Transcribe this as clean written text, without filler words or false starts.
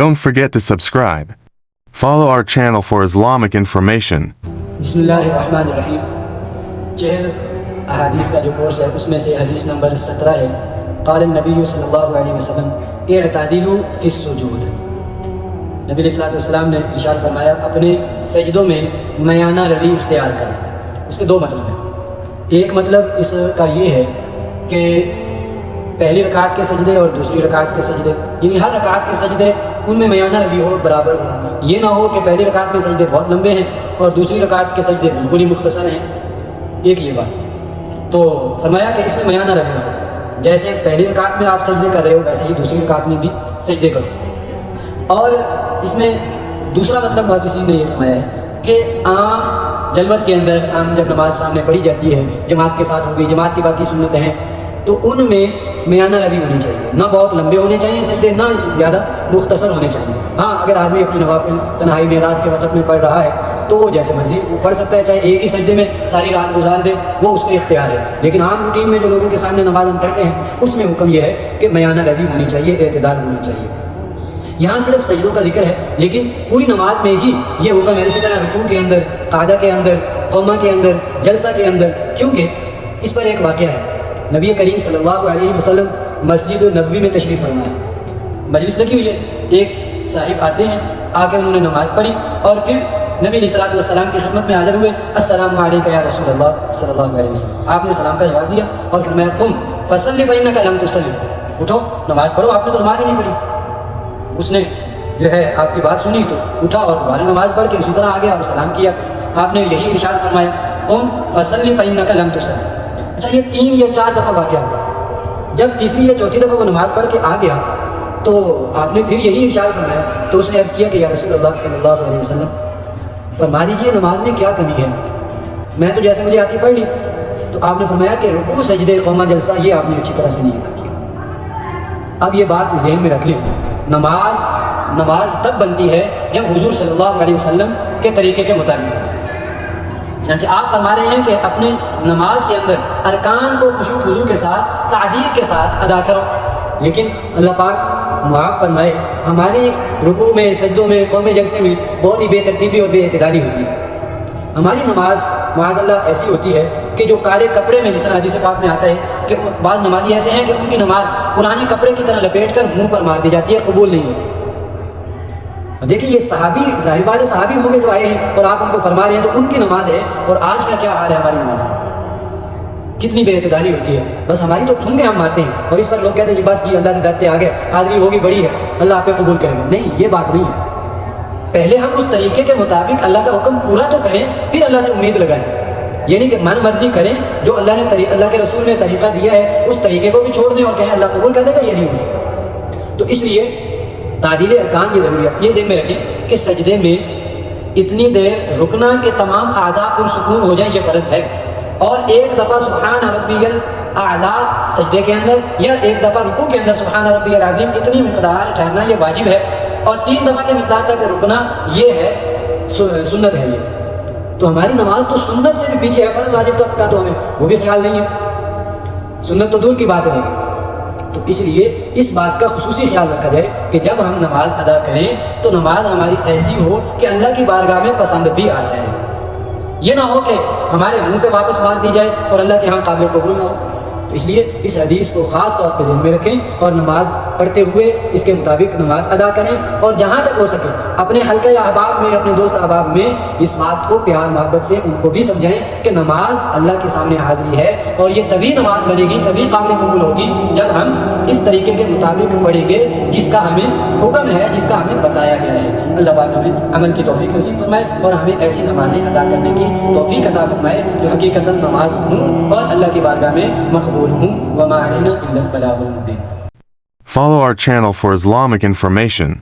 Don't forget to subscribe. Follow our channel for Islamic information. बिस्मिल्लाहिर्रहमानिर्रहीम। चहल अहादीस का जो कोर्स है उसमें से हदीस नंबर 17 है। क़ाल नबी सल्लल्लाहु अलैहि वसल्लम इअ्तदिलू फ़िस्सुजूद। नबी सल्लल्लाहु अलैहि वसल्लम ने इरशाद फरमाया अपने सजदों में मयाना रवी इख्तियार करें। उसके दो मतलब हैं। एक मतलब इसका ये है कि पहली रकात के सजदे और दूसरी रकात के सजदे, यानी हर रकात के सजदे उनमें मयाना रवी हो, बराबर हो। ये ना हो कि पहली रकात में सजदे बहुत लंबे हैं और दूसरी रकात के सजदे बिल्कुल ही मुख्तसर हैं। एक ये बात। तो फरमाया कि इसमें मयाना रवी हो, जैसे पहली रकात में आप सजदे कर रहे हो वैसे ही दूसरी रकात में भी सजदे करो। और इसमें दूसरा मतलब मुहद्दिसीन ने ये फरमाया है कि आम जलवत के अंदर आम जब नमाज सामने पढ़ी जाती है, जमात के साथ होगी, जमात की बाकी सुन्नतें हैं, तो उनमें मयाना रवी होनी चाहिए। ना बहुत लंबे होने चाहिए सजदे, ना ज़्यादा मुख्तसर होने चाहिए। हाँ, अगर आदमी अपनी नवाफिल तन्हाई में रात के वक्त में पढ़ रहा है तो वो जैसे मर्जी वो पढ़ सकता है, चाहे एक ही सजदे में सारी रात गुजार दे, वो उसको इख्तियार है। लेकिन आम रूटीन में जो लोगों के सामने नमाज हम पढ़ते हैं उसमें हुक्म यह है कि मयाना रवी होनी चाहिए, एतदाल होनी चाहिए। यहाँ सिर्फ सजदों का जिक्र है, लेकिन पूरी नमाज में ही ये हुक्म है। इसी तरह रुकू के अंदर, कादा के अंदर, कौमा के अंदर, जलसा के अंदर, क्योंकि इस पर एक वाक़या है। नबी करीम सल्लल्लाहु अलैहि वसल्लम मस्जिद नबवी में तशरीफ़ फरमाया, मजलिस लगी हुई है। एक साहिब आते हैं, आके उन्होंने नमाज पढ़ी और फिर नबी सल्लल्लाहु अलैहि वसल्लम की खिदमत में हाज़िर हुए। अस्सलामु अलैका या रसूल अल्लाह सल्लल्लाहु अलैहि वसल्लम। आपने सलाम का जवाब दिया और फरमाया तुम फसल्ली फ़इन्नका लम तुसल्ली, उठो नमाज पढ़ो, आपने तो नमाज ही नहीं पढ़ी। उसने जो है आपकी बात सुनी तो उठा और दोबारा नमाज पढ़ के उसी तरह आ गया और सलाम किया। आपने यही इरशाद फरमाया तुम फसल्ली फ़इन्नका लम तुसल्ली। अच्छा, ये 3 या 4 दफ़ा वाक़या हुआ। जब तीसरी या चौथी दफ़ा वो नमाज पढ़ के आ गया तो आपने फिर यही इरशाद फरमाया। तो उसने अर्ज़ किया कि या रसूल अल्लाह सल्लल्लाहु अलैहि वसल्लम फरमा दीजिए नमाज में क्या कमी है, मैं तो जैसे मुझे आती पढ़ ली। तो आपने फरमाया कि रुकू सजदे कौमा जलसा ये आपने अच्छी तरह से नहीं अदा किया। अब ये बात ज़हन में रख लें, नमाज तब बनती है जब हुज़ूर सल्लल्लाहु अलैहि वसल्लम के तरीके के मुताबिक। आप फरमा रहे हैं कि अपने नमाज के अंदर अरकान को खुशू खुजू के साथ, तादील के साथ अदा करो, लेकिन अल्लाह पाक मुआफ़ फरमाए हमारे रुकू में, सजदों में, कौमे जलसे में बहुत ही बेतरतीबी और बेइत्तिदाली होती है। हमारी नमाज माअज़ल्लाह ऐसी होती है कि जो काले कपड़े में, जिस तरह हदीस पाक में आता है कि बाज़ नमाजी ऐसे हैं कि उनकी नमाज पुराने कपड़े की तरह लपेट कर मुँह पर मार दी जाती है, कबूल नहीं होती। देखिए ये सहाबी, ज़ाहिर बात है सहाबी होंगे जो आए हैं और आप उनको फरमा रहे हैं, तो उनकी नमाज है। और आज का क्या हाल है हमारी नमाज, कितनी बेइत्तिदाली होती है। बस हमारी तो ठुमके हम मारते हैं और इस पर लोग कहते हैं बस ये अल्लाह के दर पे आ गए, हाज़िरी होगी बड़ी है, अल्लाह आप पे कबूल करेंगे। नहीं, ये बात नहीं है। पहले हम उस तरीके के मुताबिक अल्लाह का हुक्म पूरा तो करें, फिर अल्लाह से उम्मीद लगाएं। यानी कि मन मर्जी करें, जो अल्लाह के रसूल ने तरीका दिया है उस तरीके को भी छोड़ दें और कहें अल्लाह कबूल कर देगा, ये नहीं हो सकता। तो इसलिए तादील अरकान की ज़रूरत, ये ज़हन में रखें कि सजदे में इतनी देर रुकना के तमाम आज़ा पुरसुकून हो जाए, ये फ़र्ज़ है। और एक दफ़ा सुब्हान रब्बियल आला सजदे के अंदर या एक दफ़ा रुकू के अंदर सुब्हान रब्बियल अज़ीम, इतनी मिक़दार ठहरना ये वाजिब है। और 3 दफ़ा के मिक़दार तक रुकना ये है सुन्नत है। ये तो हमारी नमाज तो सुन्नत से भी पीछे है, फ़र्ज़ वाजिब तक का तो हमें वो भी ख्याल नहीं है, सुन्नत तो दूर की बात रहेगी। तो इसलिए इस बात का खुसूसी ख्याल रखा जाए कि जब हम नमाज अदा करें तो नमाज हमारी ऐसी हो कि अल्लाह की बारगाह में पसंद भी आ जाए। ये ना हो कि हमारे मुंह पे वापस मार दी जाए और अल्लाह के यहाँ काबिल कबूल ना हो। तो इसलिए इस हदीस को ख़ास तौर पर ज़हन में रखें और नमाज पढ़ते हुए इसके मुताबिक नमाज अदा करें। और जहाँ तक हो सके अपने हल्के अहबाब में, अपने दोस्त अहबाब में इस बात को प्यार मोहब्बत से उनको भी समझाएं कि नमाज अल्लाह के सामने हाज़िरी है और ये तभी नमाज बनेगी, तभी काबिल कबूल होगी जब हम इस तरीके के मुताबिक पढ़ेंगे जिसका हमें हुक्म है, जिसका हमें बताया गया है। अल्लाह पाक हमें अमल की तौफीक नसीब फरमाए और हमें ऐसी नमाज़ें अदा करने की तौफीक अता फरमाए जो हकीकतन नमाज हूँ और अल्लाह की बारगाह में मकबूल हूँ। वमा अलैना इल्लल बलागुल मुबीन। Follow our channel for Islamic information.